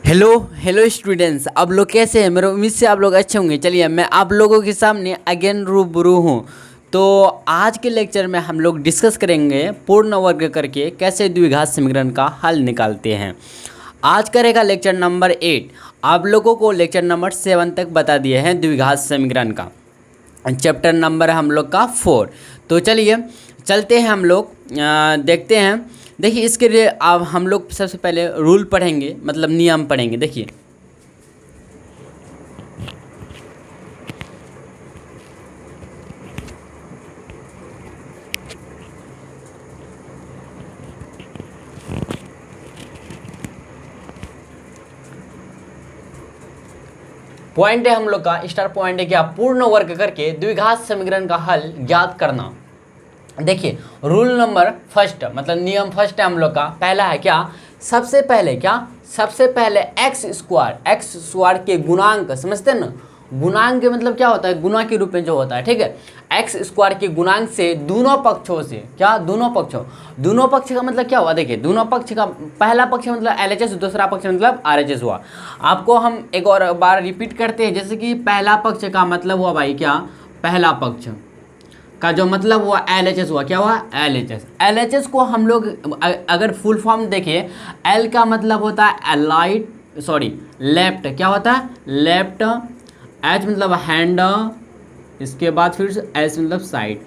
Hello hello students, आप लोग कैसे हैं? मेरी उम्मीद से आप लोग अच्छे होंगे। चलिए मैं आप लोगों के सामने अगेन रूबरू हूँ। तो आज के लेक्चर में हम लोग डिस्कस करेंगे पूर्ण वर्ग करके कैसे द्विघात समीकरण का हल निकालते हैं। आज करेगा लेक्चर नंबर 8। आप लोगों को लेक्चर नंबर 7 तक बता दिए हैं द्विघात समीकरण का। चैप्टर नंबर हम लोग का 4। तो चलिए चलते हैं, हम लोग देखते हैं। देखिए इसके लिए अब हम लोग सबसे पहले रूल पढ़ेंगे, मतलब नियम पढ़ेंगे। देखिए पॉइंट है हम लोग का, स्टार पॉइंट है क्या? पूर्ण वर्ग करके द्विघात समीकरण का हल ज्ञात करना। देखिए रूल नंबर फर्स्ट, मतलब नियम फर्स्ट है हम लोग का। पहला है क्या? सबसे पहले एक्स स्क्वायर के गुणांक, समझते हैं ना? गुणांक के मतलब क्या होता है? गुना के रूप में जो होता है, ठीक है। एक्स स्क्वायर के गुणांक से दोनों पक्षों से, क्या दोनों पक्ष का मतलब क्या हुआ? देखिए दोनों पक्ष का पहला पक्ष मतलब LHS, दूसरा पक्ष मतलब RHS हुआ। आपको हम एक और बार रिपीट करते हैं। जैसे कि पहला पक्ष का मतलब हुआ भाई क्या? पहला पक्ष का जो मतलब हुआ LHS हुआ। क्या हुआ? LHS को हम लोग अगर फुल फॉर्म देखिए, L का मतलब होता है लेफ्ट। क्या होता है? लेफ्ट। H मतलब हैंड, इसके बाद फिर S मतलब साइड।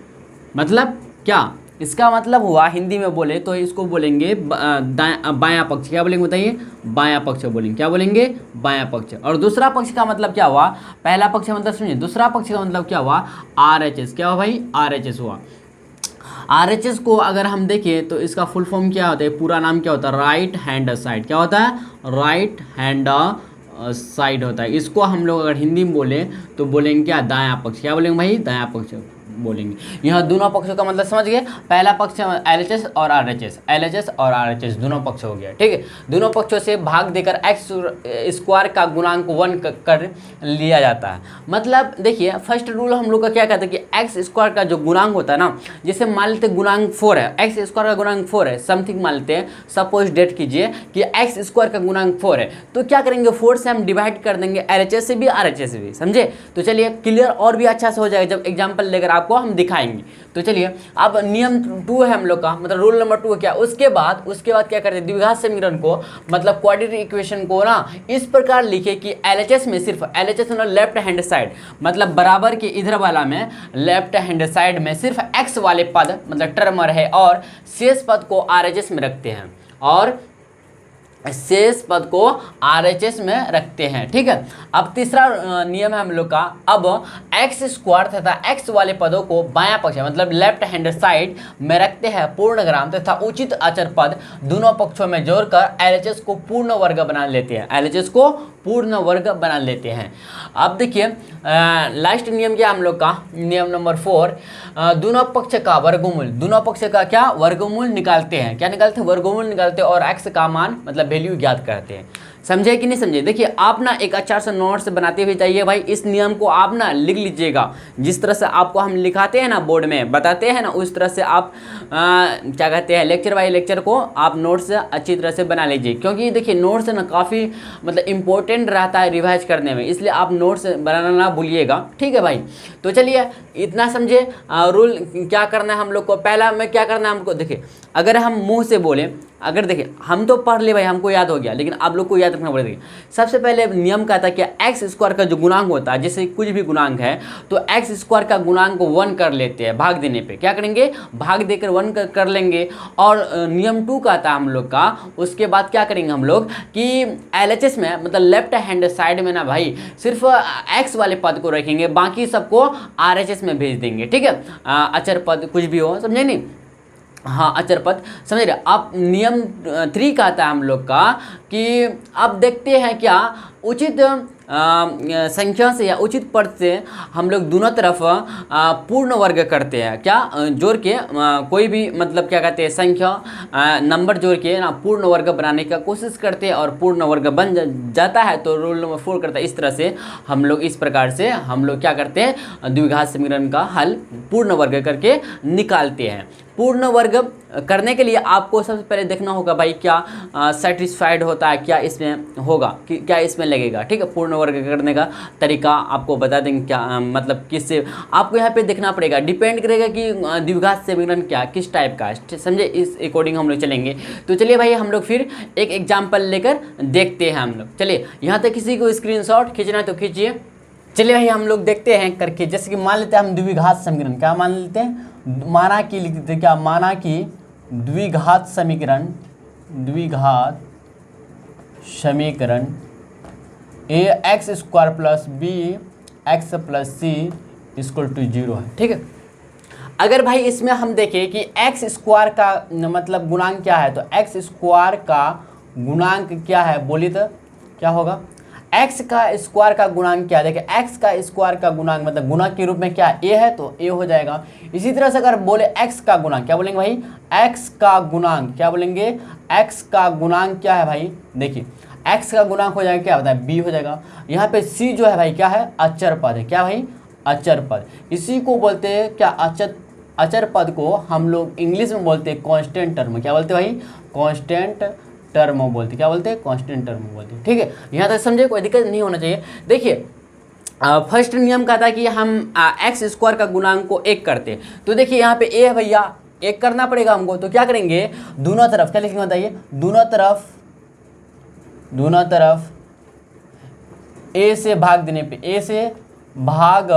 मतलब क्या इसका मतलब हुआ? हिंदी में बोले तो इसको बोलेंगे बायां पक्ष। क्या बोलेंगे बताइए? बायां पक्ष बोलेंगे। क्या बोलेंगे? बायां पक्ष। और दूसरा पक्ष का मतलब क्या हुआ? पहला पक्ष मतलब सुनिए, दूसरा पक्ष का मतलब क्या हुआ? RHS। क्या हुआ भाई? RHS हुआ। RHS को अगर हम देखें तो इसका फुल फॉर्म क्या होता है? पूरा नाम क्या होता है? Right hand side. क्या होता है? राइट हैंड साइड होता है। इसको हम लोग अगर हिंदी में बोले तो बोलेंगे क्या? दायां पक्ष। क्या बोलेंगे भाई? दायां पक्ष बोलेंगे। यहाँ दोनों पक्षों का मतलब समझ गए। पहला पक्ष LHS और RHS दोनों पक्ष हो गया, ठीक है। दोनों पक्षों से भाग देकर एक्स स्क्वायर का गुणांक 1 कर लिया जाता है। मतलब देखिए फर्स्ट रूल हम लोग का क्या कहता है कि एक्स स्क्वायर का जो गुणांक होता है ना, जैसे मान लेते गुणांक 4 है, एक्स स्क्वायर का गुणांक 4 है, समथिंग मान लेते हैं, सपोज डेट कीजिए कि एक्स स्क्वायर का गुणांक 4 है, तो क्या करेंगे? 4 से हम डिवाइड कर देंगे LHS से भी RHS से भी। समझे? तो चलिए क्लियर और भी अच्छा से हो जाएगा जब एग्जाम्पल लेकर आपको हम दिखाएंगे। तो चलिए अब नियम 2 है हम लोग का, मतलब रूल नंबर 2 क्या? उसके बाद क्या करते हैं? द्विघात समीकरण को, मतलब क्वाड्रेटिक इक्वेशन को ना इस प्रकार लिखे कि LHS में सिर्फ LHS मतलब लेफ्ट हैंड साइड, मतलब बराबर के इधर वाला में लेफ्ट हैंड साइड में सिर्फ x वाले पद मतलब टर्म रहे और शेष पद को RHS में रखते हैं, और शेष पद को RHS में रखते हैं, ठीक है। अब तीसरा नियम है हम लोग का, अब एक्स स्क्वायर तथा x वाले पदों को बायां पक्ष मतलब लेफ्ट हैंड साइड में रखते हैं पूर्णग्राम तथा उचित अचर पद दोनों पक्षों में जोड़कर LHS को पूर्ण वर्ग बना लेते हैं। LHS को पूर्ण वर्ग बना लेते हैं। अब देखिए लास्ट नियम क्या हम लोग का? नियम नंबर 4, दोनों पक्ष का वर्गमूल, दोनों पक्ष का क्या? वर्गमूल निकालते हैं। क्या निकालते हैं? वर्गमूल निकालते हैं और x का मान मतलब वैल्यू ज्ञात करते हैं। समझे कि नहीं समझे? देखिए आप ना एक अच्छा सा नोट्स बनाते हुए जाइए भाई। इस नियम को आप ना लिख लीजिएगा। जिस तरह से आपको हम लिखाते हैं ना, बोर्ड में बताते हैं ना, उस तरह से आप क्या कहते हैं, लेक्चर बाय लेक्चर को आप नोट्स अच्छी तरह से बना लीजिए। क्योंकि देखिए नोट्स ना काफ़ी मतलब इंपॉर्टेंट रहता है रिवाइज करने में, इसलिए आप नोट्स बनाना ना भूलिएगा, ठीक है भाई। तो चलिए इतना समझे। रूल क्या करना है हम लोग को? पहला में क्या करना है हमको? देखिए अगर हम मुँह से बोले, अगर देखिए हम तो पढ़ ले भाई, हमको याद हो गया, लेकिन आप लोग को याद रखना पड़ेगा। सबसे पहले नियम कहता है कि एक्स स्क्वायर का जो गुणांक होता है, जैसे कुछ भी गुणांक है तो एक्स स्क्वायर का गुणांक को 1 कर लेते हैं। भाग देने पे क्या करेंगे? भाग देकर 1 कर लेंगे। और नियम 2 कहता है हम लोग का, उसके बाद क्या करेंगे हम लोग कि LHS में मतलब लेफ्ट हैंड साइड में ना भाई सिर्फ एक्स वाले पद को रखेंगे, बाकी सबको RHS में भेज देंगे, ठीक है। अचर पद कुछ भी हो, समझे नहीं? हाँ अचर पद समझ रहे। अब नियम 3 कहता है हम लोग का कि अब देखते हैं क्या उचित संख्या से या उचित पद से हम लोग दोनों तरफ पूर्ण वर्ग करते हैं। क्या जोड़ के कोई भी मतलब क्या कहते हैं संख्या नंबर जोड़ के ना पूर्ण वर्ग बनाने का कोशिश करते हैं और पूर्ण वर्ग बन जाता है। तो रूल नंबर 4 करता है इस तरह से हम लोग, इस प्रकार से हम लोग क्या करते हैं? द्विघात समीकरण का हल पूर्ण वर्ग करके निकालते हैं। पूर्ण वर्ग करने के लिए आपको सबसे पहले देखना होगा भाई क्या सेटिस्फाइड होता है, क्या इसमें होगा, क्या इसमें लगेगा। ठीक है, पूर्ण वर्ग करने का तरीका आपको बता देंगे क्या मतलब किससे आपको यहाँ पे देखना पड़ेगा, डिपेंड करेगा कि द्विघात समीकरण क्या किस टाइप का है, समझे। इस अकॉर्डिंग हम लोग चलेंगे। तो चलिए भाई हम लोग फिर एक एग्जाम्पल लेकर देखते हैं हम लोग। चलिए यहाँ तक किसी को स्क्रीनशॉट खींचना है तो खींचिए। चलिए भाई हम लोग देखते हैं करके, जैसे कि मान लेते हैं हम द्विघात समीकरण, क्या मान लेते हैं, माना कि लिख देते हैं क्या, माना कि द्विघात समीकरण A X square plus B X plus C equal to 0 है। ठीक है, अगर भाई इसमें हम देखें कि एक्स स्क्वायर का मतलब गुणांक क्या है, तो एक्स स्क्वायर का गुणांक क्या है बोलिए तो क्या होगा, एक्स का स्क्वायर का गुणांक क्या है। देखिए एक्स का स्क्वायर का गुणांक मतलब गुणक के रूप में क्या ए है तो ए हो जाएगा। इसी तरह से अगर बोले एक्स का गुणांक, क्या बोलेंगे भाई, एक्स का गुणांक, क्या बोलेंगे, एक्स का गुणांक क्या है भाई, देखिए एक्स का गुणांक हो जाएगा क्या होता है, बी हो जाएगा। यहाँ पे सी जो है भाई क्या है, अचर पद है, क्या भाई, अचर पद। इसी को बोलते हैं क्या, अचर पद को हम लोग इंग्लिश में बोलते हैं कांस्टेंट टर्म। क्या बोलते हैं भाई, कांस्टेंट टर्म बोलते, क्या बोलते हैं, कांस्टेंट टर्म बोलते हैं। ठीक है, यहाँ तक समझे, कोई दिक्कत नहीं होना चाहिए। देखिए फर्स्ट नियम कहता है कि हम एक्स स्क्वायर का गुणांक को 1 करते हैं। तो देखिए यहाँ पे ए है भैया, 1 करना पड़ेगा हमको। तो क्या करेंगे, दोनों तरफ क्या लिखेंगे बताइए, दोनों तरफ ए से भाग देने पे, ए से भाग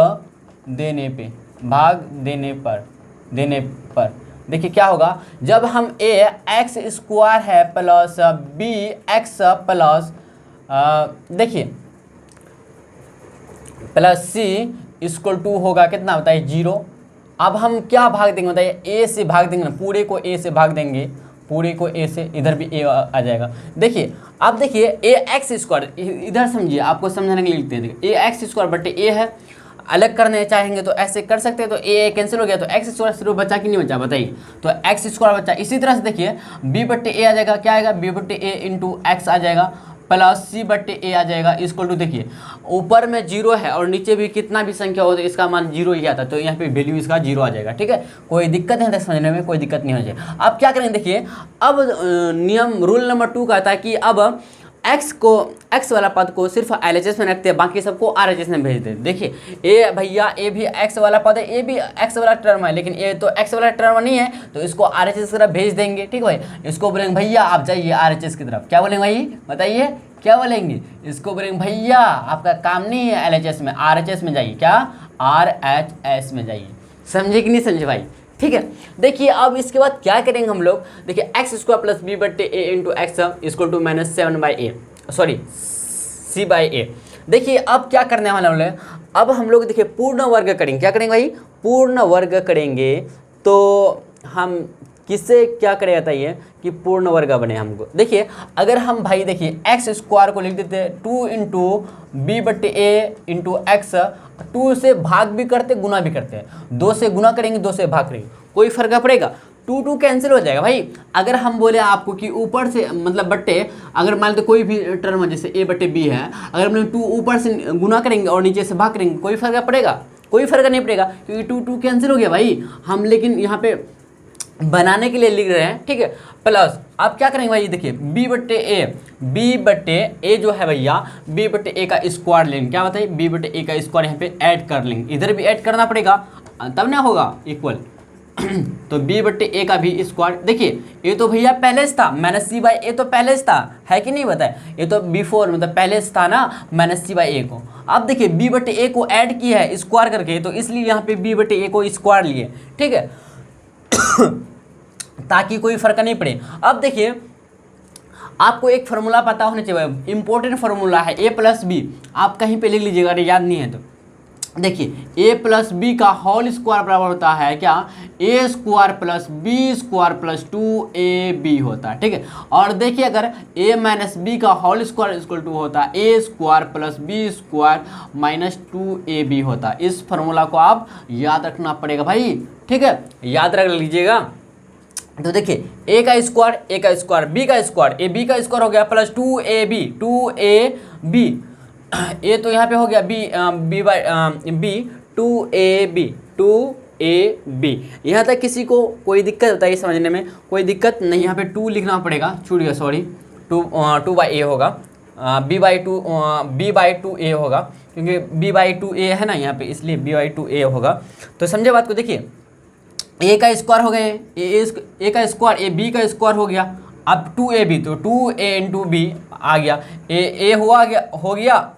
देने पर देखिए क्या होगा, जब हम ए एक्स स्क्वायर है प्लस बी एक्स प्लस देखिए प्लस सी इक्वल टू होगा कितना बताइए, 0। अब हम क्या भाग देंगे बताइए, ए से भाग देंगे ना, पूरे को ए से भाग देंगे, पूरे को ए से, इधर भी ए आ जाएगा। देखिए अब देखिए ए एक्स स्क्वायर, इधर समझिए, आपको समझाने के लिए लिखते हैं। ए एक्स स्क्वायर बटे ए है, अलग करने चाहेंगे तो ऐसे कर सकते हैं। तो ए कैंसिल हो गया, तो एक्स स्क्वायर सिर्फ बचा कि नहीं बचा बताइए, तो एक्स स्क्वायर बचा। इसी तरह से देखिए बी बट्टे ए आ जाएगा, क्या आएगा, बी बट्टे ए इंटू एक्स आ जाएगा प्लस सी बट्टे ए आ जाएगा इक्वल टू, देखिए ऊपर में 0 है और नीचे भी कितना भी संख्या हो तो इसका मान 0 ही आता है, तो यहाँ पे वैल्यू इसका 0 आ जाएगा। ठीक है, कोई दिक्कत है समझने में, कोई दिक्कत नहीं होनी चाहिए। अब क्या करेंगे देखिए, अब नियम रूल नंबर 2 कहता है कि अब एक्स वाला पद को सिर्फ LHS में रखते हैं, बाकी सबको RHS में भेज देते। देखिए ए भैया, ए भी एक्स वाला पद है, ए भी एक्स वाला टर्म है, लेकिन ए तो एक्स वाला टर्म नहीं है, तो इसको RHS की तरफ भेज देंगे। ठीक है भाई, इसको बोलेंगे भैया आप जाइए RHS की तरफ। क्या बोलेंगे भाई बताइए, क्या बोलेंगे, इसको बोलेंगे भैया आपका काम नहीं है LHS में, RHS में जाइए, क्या RHS में जाइए। समझे कि नहीं समझे भाई, ठीक है। देखिए अब इसके बाद क्या करेंगे हम लोग, देखिए एक्स स्क्वायर प्लस बी बट्टे A into X equal to minus 7/a, sorry c/a। देखिए अब क्या करने वाले हैं, अब हम लोग देखिए पूर्ण वर्ग करेंगे। क्या करेंगे भाई, पूर्ण वर्ग करेंगे। तो हम किससे क्या करें बताइए कि पूर्ण वर्ग बने हमको। देखिए अगर हम भाई देखिए एक्स स्क्वायर को लिख देते हैं 2 इंटू बी बट्टे ए इंटू एक्स, 2 से भाग भी करते गुना भी करते हैं, 2 से गुना करेंगे 2 से भाग करेंगे, कोई फर्क पड़ेगा, 2 कैंसिल हो जाएगा भाई। अगर हम बोले आपको कि ऊपर से मतलब बट्टे, अगर मान लो कोई भी टर्म जैसे ए बट्टे बी है, अगर हम 2 ऊपर से गुना करेंगे और नीचे से भाग करेंगे, कोई फर्क पड़ेगा, कोई फर्क नहीं पड़ेगा, क्योंकि 2 कैंसिल हो गया भाई। हम लेकिन यहाँ पे बनाने के लिए लिख रहे हैं, ठीक है। प्लस आप क्या करेंगे भाई, देखिए बी बट्टे ए जो है भैया, बी बट्टे ए का स्क्वायर लेंगे। क्या बताइए, बी बट्टे ए का स्क्वायर यहाँ पे ऐड कर लेंगे, इधर भी ऐड करना पड़ेगा तब ना होगा इक्वल। तो बी बट्टे ए का भी स्क्वायर, देखिए ये तो भैया पहले से था, माइनस सी बाई ए तो पहले से था, है कि नहीं बताए, ये तो बिफोर मतलब पहले से था ना माइनस सी बाई ए को। अब देखिए बी बट्टे ए को ऐड किया है स्क्वायर करके, तो इसलिए यहाँ पे बी बट्टे ए को स्क्वायर लिए, ठीक है। ताकि कोई फर्क नहीं पड़े। अब देखिए आपको एक फार्मूला पता होना चाहिए, इंपॉर्टेंट फार्मूला है ए प्लस बी, आप कहीं पे लिख लीजिएगा अगर याद नहीं है तो। देखिए ए प्लस बी का होल स्क्वायर बराबर होता है क्या, A square plus B square plus 2ab होता है, ठीक है। और देखिए अगर ए माइनस बी का होल स्क्वायर इक्वल टू होता है A square plus B square minus 2ab होता है। इस फार्मूला को आप याद रखना पड़ेगा भाई, ठीक है, याद रख लीजिएगा। तो देखिए ए का स्क्वायर बी का स्क्वायर, ए बी का स्क्वायर हो गया प्लस 2ab ए तो यहाँ पे हो गया बी 2ab ए बी। यहाँ तक किसी को कोई दिक्कत बताइए समझने में? कोई दिक्कत नहीं। यहाँ पे 2 लिखना पड़ेगा, छूट गया सॉरी, 2/a होगा, b/2 a होगा, क्योंकि b/2 a है ना यहाँ पे, इसलिए b/2 a होगा। तो समझे बात को? देखिए a का स्क्वायर हो गया, a का स्क्वायर a b का स्क्वायर हो गया, अब 2ab, तो 2a इंटू बी आ गया, a हो गया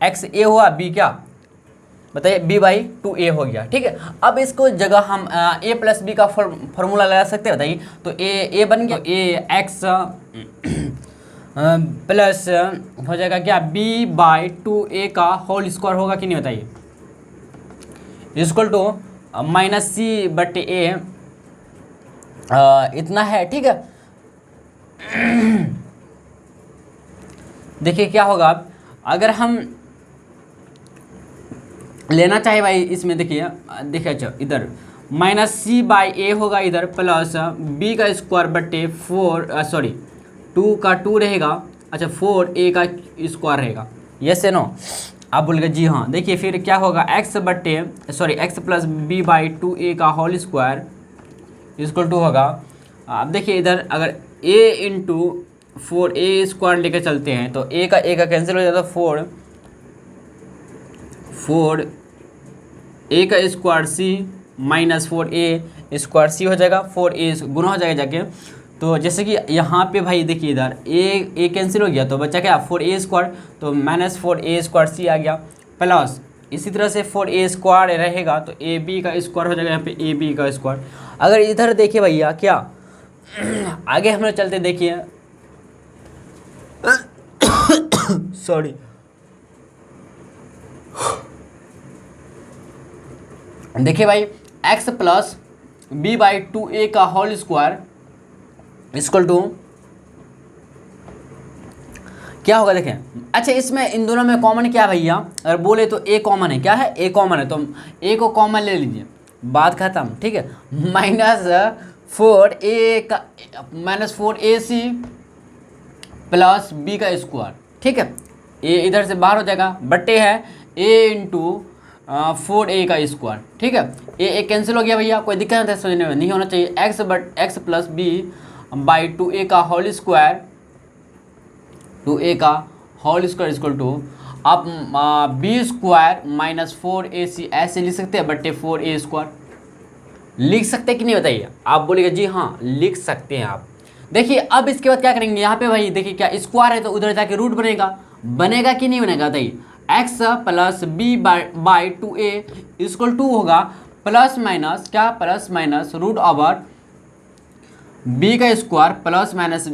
x a हुआ, b क्या बताइए b/2a हो गया। ठीक है, अब इसको जगह हम a प्लस बी का फॉर्मूला लगा सकते हैं, बताइए। तो a बन गया a x प्लस हो जाएगा क्या b/2a का होल स्क्वायर होगा कि नहीं बताइए, इक्वल टू -c/a इतना है। ठीक है, देखिए क्या होगा अगर हम लेना चाहे भाई इसमें, देखिए अच्छा इधर -c/a होगा इधर, प्लस b का स्क्वायर बट्टे 2 का 2 रहेगा, अच्छा 4a का स्क्वायर रहेगा। यस है नो? आप बोल गए जी हाँ। देखिए फिर क्या होगा x प्लस b/2a का होल स्क्वायर इक्वल टू होगा, अब देखिए इधर अगर a इंटू 4a स्क्वायर लेकर चलते हैं तो a का कैंसिल हो जाता है, 4 a का square c minus 4a square c हो जाएगा, 4a गुना हो जाएगा जाके। तो जैसे कि यहाँ पे भाई देखिए इधर a कैंसिल हो गया तो बचा क्या 4a स्क्वायर, तो माइनस 4a स्क्वायर c आ गया, प्लस इसी तरह से 4a स्क्वायर रहेगा तो ab का स्क्वायर हो जाएगा यहाँ पे ab का स्क्वायर। अगर इधर देखिए भैया क्या आगे हम लोग चलते, देखिए सॉरी देखिए भाई x प्लस b/2a का होल स्क्वायर इक्वल टू क्या होगा देखें। अच्छा इसमें इन दोनों में कॉमन क्या है भैया? अगर बोले तो a कॉमन है, क्या है a कॉमन है, तो a को कॉमन ले लीजिए, बात खत्म। ठीक है, -4ac प्लस b का स्क्वायर, ठीक है, a इधर से बाहर हो जाएगा, बट्टे है a इंटू 4a का स्क्वायर। ठीक है, a कैंसिल हो गया भैया, कोई दिक्कत नहीं समझने में, नहीं होना चाहिए। x प्लस b/2a का होल स्क्वायर, 2a का होल स्क्वायर इक्वल टू आप b स्क्वायर माइनस 4ac ऐसे लिख सकते हैं, बट्टे 4a स्क्वायर लिख सकते हैं कि नहीं बताइए? आप बोलिएगा जी हाँ लिख सकते हैं आप। देखिए अब इसके बाद क्या करेंगे, यहाँ पे भाई देखिए क्या स्क्वायर है तो उधर जाके रूट बनेगा कि नहीं बनेगा बताइए। x plus b/2a equal to होगा प्लस माइनस क्या, plus minus root over b का square plus minus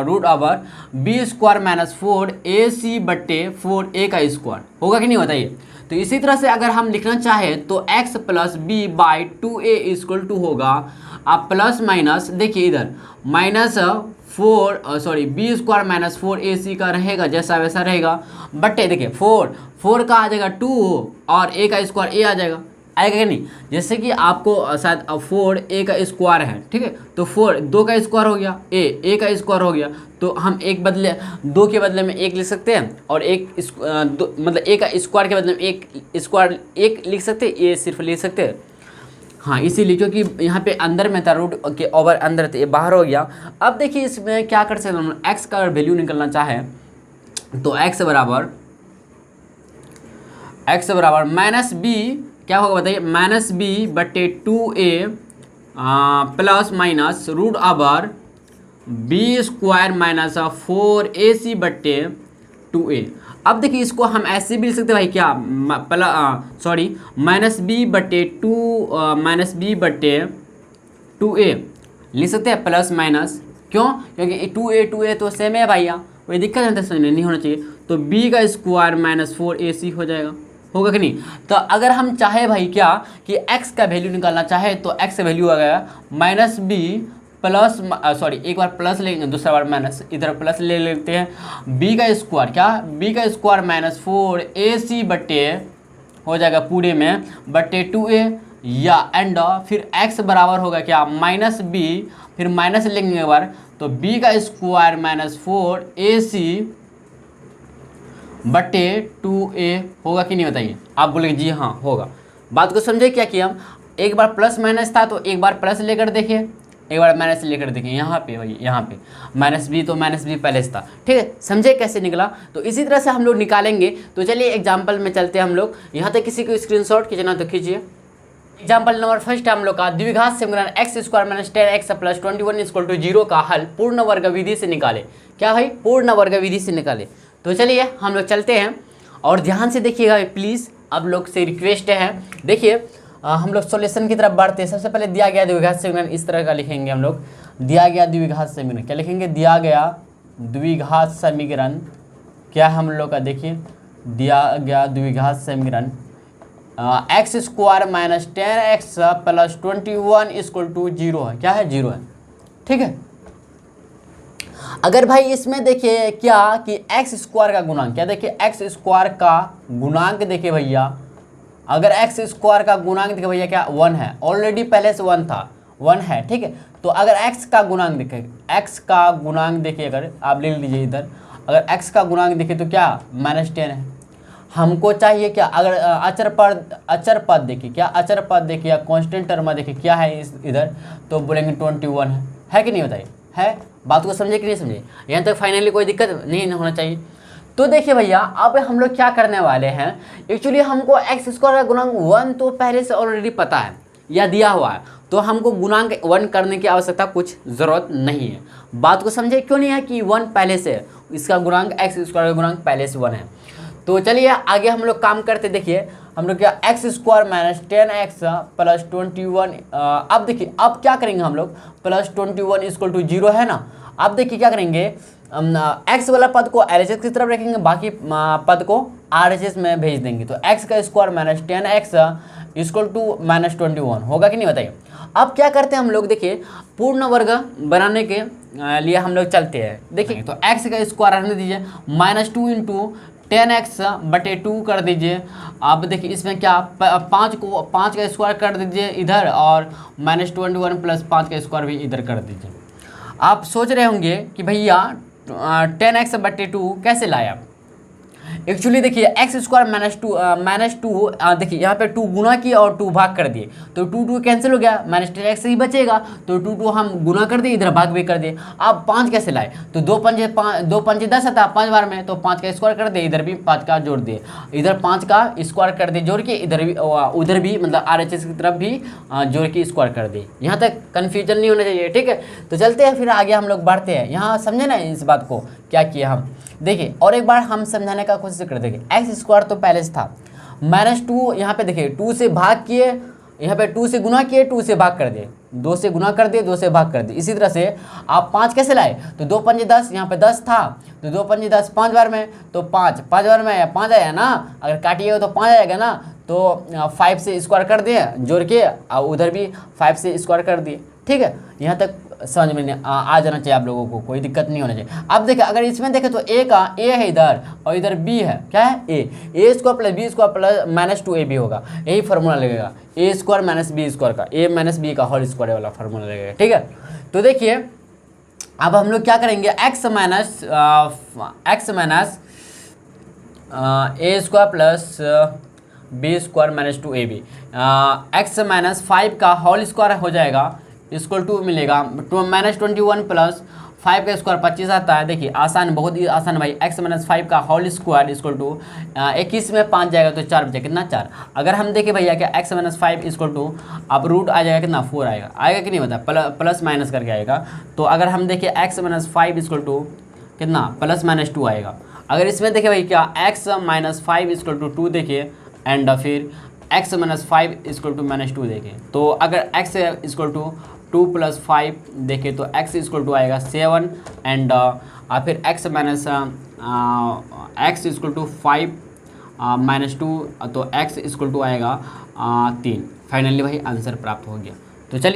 root over b square minus 4ac बट्टे 4a का स्क्वायर होगा कि नहीं बताइए। तो इसी तरह से अगर हम लिखना चाहें तो x plus b/2a equal to होगा आप प्लस माइनस, देखिए इधर minus b square minus 4ac का रहेगा जैसा वैसा रहेगा, बट्टे देखिए 4 का आ जाएगा 2 और a का स्क्वायर a आ जाएगा कि नहीं। जैसे कि आपको शायद 4a का स्क्वायर है, ठीक है, तो 2 का स्क्वायर हो गया, a का स्क्वायर हो गया, तो हम 2 के बदले में 1 लिख सकते हैं, और मतलब a का स्क्वायर के बदले में 1 लिख सकते हैं, a सिर्फ लिख सकते हैं। हाँ इसीलिए क्योंकि यहाँ पे अंदर में था रूट के ओवर अंदर तो ये बाहर हो गया। अब देखिए इसमें क्या कर सकते हैं, एक्स का वैल्यू निकलना चाहे तो x बराबर माइनस b क्या होगा बताइए, minus b/2a plus minus root over b square minus 4ac बट्टे 2a। अब देखिए इसको हम ऐसे भी लिख सकते हैं भाई क्या, माइनस b/2a लिख सकते हैं प्लस माइनस, क्यों? क्योंकि 2a तो सेम है भैया, कोई दिक्कत नहीं होना चाहिए। तो b का स्क्वायर माइनस 4ac हो जाएगा, होगा कि नहीं। तो अगर हम चाहे भाई क्या कि x का वैल्यू निकालना चाहे तो x का वैल्यू आ गया माइनस b प्लस एक बार प्लस लेंगे, दूसरा बार माइनस, इधर प्लस ले लेते हैं, b का स्क्वायर क्या, b का स्क्वायर माइनस 4ac बट्टे हो जाएगा पूरे में बट्टे 2a, या एंड फिर x बराबर होगा क्या माइनस b, फिर माइनस लेंगे एक बार तो b का स्क्वायर माइनस 4ac बट्टे 2a होगा कि नहीं बताइए। आप बोलेंगे जी हाँ होगा। बात को समझे क्या किया, एक बार प्लस माइनस था तो एक बार प्लस लेकर देखिए, एक बार माइनस लेकर देखिए, यहाँ पे भाई यहाँ पे माइनस बी, तो माइनस बी पहले से था। ठीक है, समझे कैसे निकला? तो इसी तरह से हम लोग निकालेंगे। तो चलिए एग्जाम्पल में चलते हैं हम लोग। यहाँ तक किसी को स्क्रीनशॉट खींचना तो खींचिए। एग्जाम्पल नंबर फर्स्ट है हम लोग का, द्विघात समीकरण x square minus 10x plus 21 equal to 0 का हल पूर्ण वर्ग विधि से निकाले। क्या भाई? पूर्ण वर्ग विधि से निकाले। तो चलिए हम लोग चलते हैं और ध्यान से देखिएगा प्लीज़, आप लोग से रिक्वेस्ट है। देखिए हम लोग सॉल्यूशन की तरफ बढ़ते हैं। सबसे पहले दिया गया द्विघात समीकरण इस तरह का लिखेंगे हम लोग। दिया गया द्विघात समीकरण क्या लिखेंगे? दिया गया द्विघात समीकरण क्या हम लोग का, देखिए दिया गया द्विघात समीकरण x square minus 10x plus 21 equal to 0 है। क्या है? 0 है। ठीक है, अगर भाई इसमें देखिए क्या कि एक्स स्क्वायर का गुणांक, क्या देखिए एक्स स्क्वायर का गुणांक देखिए भैया, अगर एक्स स्क्वायर का गुणांक देखिए भैया क्या 1 है, ऑलरेडी पहले से 1 था, 1 है। ठीक है, तो अगर एक्स का गुणांक देखिए, एक्स का गुणांक देखिए, अगर आप ले लीजिए इधर, अगर एक्स का गुणांक देखिए तो क्या -10 है। हमको चाहिए क्या? अगर अचर पद देखिए, क्या अचर पद देखिए या कांस्टेंट टर्म देखिए क्या है इस इधर, तो बोलेंगे 21 है कि नहीं? बताइए, है? बात को समझे कि नहीं समझे? यहाँ तक फाइनली कोई दिक्कत नहीं होना चाहिए। तो देखिए भैया अब हम लोग क्या करने वाले हैं, एक्चुअली हमको एक्स स्क्वायर का गुणांक 1 तो पहले से ऑलरेडी पता है या दिया हुआ है, तो हमको गुणांक 1 करने की आवश्यकता कुछ ज़रूरत नहीं है। बात को समझे क्यों नहीं है कि 1 पहले से, इसका गुणांक एक्स स्क्वायर का गुणांक पहले से 1 है। तो चलिए आगे हम लोग काम करते। देखिए हम लोग क्या x square minus 10x plus 21, अब देखिए अब क्या करेंगे हम लोग, प्लस 21 इक्वल टू 0 है ना। अब देखिए क्या करेंगे, एक्स वाला पद को LHS की तरफ रखेंगे, बाकी पद को RHS में भेज देंगे। तो एक्स का square minus 10x equal to minus 21 होगा कि नहीं? बताइए। अब क्या करते हैं हम लोग, देखिए पूर्ण वर्ग बनाने के लिए हम लोग चलते हैं। देखिए तो एक्स का स्क्वायर रहने दीजिए, -2 इंटू 10x बटे 2 कर दीजिए। अब देखिए इसमें क्या 5 का स्क्वायर कर दीजिए इधर, और -21 प्लस 5 का स्क्वायर भी इधर कर दीजिए। आप सोच रहे होंगे कि भैया 10x बटे 2 कैसे लाया? एक्चुअली देखिए एक्स स्क्वायर माइनस टू देखिए यहाँ पे 2 गुना किया और 2 भाग कर दिए, तो 2 कैंसिल हो गया, -10x ही बचेगा। तो 2 हम गुना कर दिए, इधर भाग भी कर दिए। अब 5 कैसे लाए? तो 2 पंजे 10 आता 5 बार में, तो 5 का स्क्वायर कर दिए, इधर भी 5 का जोड़ दिए, इधर 5 का स्क्वायर कर दिए जोड़ के, इधर भी उधर भी मतलब RHS की तरफ भी जोड़ के स्क्वायर कर दिए। यहाँ तक कन्फ्यूजन नहीं होना चाहिए। ठीक है, तो चलते हैं फिर आगे हम लोग बढ़ते हैं। यहाँ समझे ना इस बात को क्या किया हम? देखिए और एक बार हम समझाने का कोशिश कर देंगे। एक्स स्क्वायर तो पहले से था, -2 यहाँ पे देखिए 2 से भाग किए, यहाँ पे 2 से गुना किए, 2 से भाग कर दिए, 2 से गुना कर दिए, 2 से भाग कर दिए। इसी तरह से आप 5 कैसे लाए? तो 2 पंजे 10, यहाँ पे 10 था, तो 2 पंजे 10 5 बार में, तो 5 बार में 5 आया ना, अगर काटिएगा तो 5 आएगा ना। तो 5 से स्क्वायर कर दिए जोड़ के, और उधर भी 5 से स्क्वायर कर दिए। ठीक है, यहाँ तक समझ में आ जाना चाहिए आप लोगों को, कोई दिक्कत नहीं होना चाहिए। अब देखिए अगर इसमें देखें तो ए है इधर और इधर बी है, क्या है? A square plus B square plus -2ab होगा, यही फार्मूला लगेगा, A square minus B square का, a माइनस बी का होल स्क्वायर वाला फार्मूला लगेगा। ठीक है, तो देखिए अब हम लोग क्या करेंगे, X minus A square plus B square -2ab, X minus 5 का होल स्क्वायर हो जाएगा, इक्वल टू मिलेगा -21 प्लस 5 का स्क्वायर 25 आता है। देखिए आसान, बहुत ही आसान भाई। एक्स माइनस 5 का होल स्क्वायर इक्वल टू 21 में 5 जाएगा तो 4 बचे, कितना 4। अगर हम देखें भैया क्या एक्स माइनस 5 इक्वल टू, अब रूट आ जाएगा कितना 4 आएगा कि नहीं बता, प्लस माइनस करके आएगा। तो अगर हम देखें एक्स माइनस 5 इक्वल टू कितना +-2 आएगा। अगर इसमें देखें भाई क्या एक्स माइनस 5 इक्वल टू 2 देखिए, एंड फिर एक्स माइनस 5 इक्वल टू -2 देखिए। तो अगर एक्स इक्वल टू 2 + 5 देखें तो x इक्वल टू आएगा 7, एंड फिर x minus x equal to 5 -2, तो x इक्वल टू आएगा 3। फाइनली भाई आंसर प्राप्त हो गया। तो चलिए